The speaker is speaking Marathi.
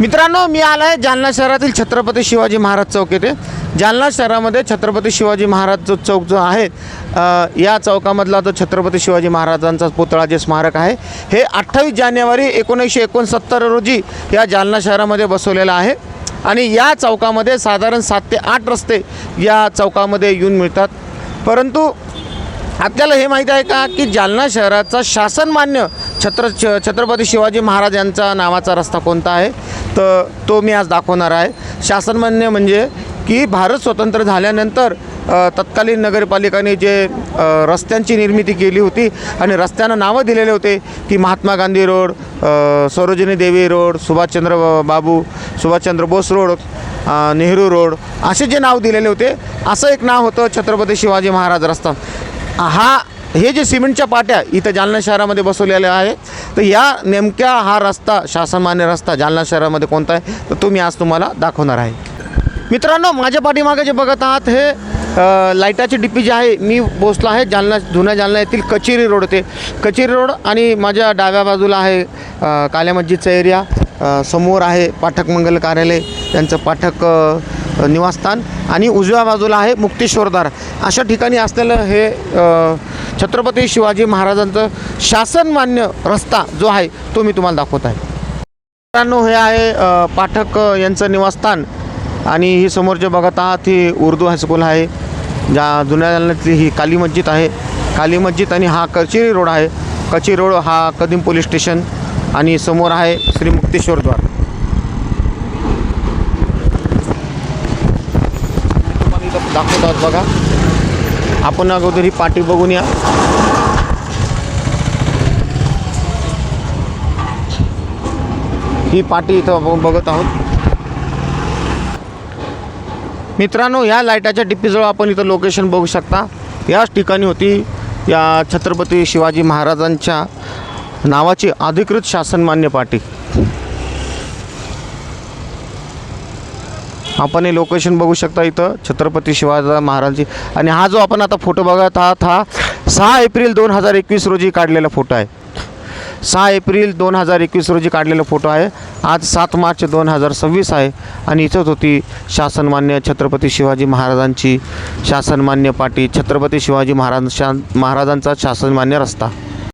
मित्रांनो, मी आलो आहे जालना शहरातील छत्रपती शिवाजी महाराज चौक येथे। जालना शहरामध्ये छत्रपती शिवाजी महाराज जो चौक जो आहे, या चौकामधला जो छत्रपती शिवाजी महाराजांचा पुतळा जे स्मारक आहे, हे 28 जानेवारी 1969 रोजी या जालना शहरामध्ये बसवलेला आहे। आणि या चौकामध्ये साधारण 7 ते 8 रस्ते या चौकामध्ये येऊन मिळतात। परंतु आपल्याला हे माहीत आहे का की जालना शहराचा शासनमान्य छत्रपती शिवाजी महाराज यांचा नावाचा रस्ता कोणता आहे? तर तो मी आज दाखवणार आहे। शासनमान्य म्हणजे की भारत स्वतंत्र झाल्यानंतर तत्कालीन नगरपालिकेने जे रस्त्यांची निर्मिती केली होती आणि रस्त्यांना नावं दिलेले होते की Mahatma Gandhi road, Sarojini Devi road, Subhashchandra Bose road, Nehru road, असे जे नाव दिलेले होते, असं एक नाव होतं छत्रपती शिवाजी महाराज रस्ता। हे जे सिमेंटच्या पाट्या इथं जालना शहरामध्ये बसवलेल्या आहे, तर या नेमक्या हा रस्ता शासनमान्य रस्ता जालना शहरामध्ये कोणता आहे, तर तो मी आज तुम्हाला दाखवणार आहे। मित्रांनो, माझ्या पाठीमागे जे बघत आहात हे लाईटाची डिपी जी आहे, मी पोचलो आहे जुन्या जालना येथील कचेरी रोड ते कचेरी रोड। आणि माझ्या डाव्या बाजूला आहे काल्या मस्जिदचा एरिया, समोर आहे पाठक मंगल कार्यालय त्यांचं पाठक निवासस्थान, आणि उजव्या बाजूला आहे मुक्तेश्वरदार। अशा ठिकाणी असलेलं हे छत्रपती शिवाजी महाराजांचं शासनमान्य रस्ता जो आहे तो मी तुम्हाला दाखवत आहे। मित्रांनो, हे आहे पाठक यांचं निवासस्थान, आणि ही समोर जे बघत आहात ही उर्दू हायस्कूल आहे। जुन्या जालन्यातली ही काली मस्जिद आहे, काली मस्जिद, आणि हा कचेरी रोड आहे। कचेरी रोड हा कदीम पोलीस स्टेशन, आणि समोर आहे श्री मुक्तेश्वरद्वार। दाखवत आहोत बघा, आपण अगोदर ही पाटी बघून या। ही पाटी इथं बघत आहोत। मित्रांनो, या लाईटाच्या डिपीजवळ आपण इथं लोकेशन बघू शकता। याच ठिकाणी होती या छत्रपती शिवाजी महाराजांच्या नावाची अधिकृत शासनमान्य पाटी। आपण हे लोकेशन बघू शकता इथं छत्रपती शिवाजी महाराजांची। आणि हा जो आपण आता फोटो बघत आहात, हा 6 एप्रिल 2021 रोजी काढलेला फोटो आहे। 6 एप्रिल 2021 रोजी काढलेला फोटो आहे। आज 7 मार्च 2026 आहे, आणि इथंच होती शासनमान्य छत्रपती शिवाजी महाराजांची शासनमान्य पाटी, छत्रपती शिवाजी महाराजांचा शासनमान्य रस्ता।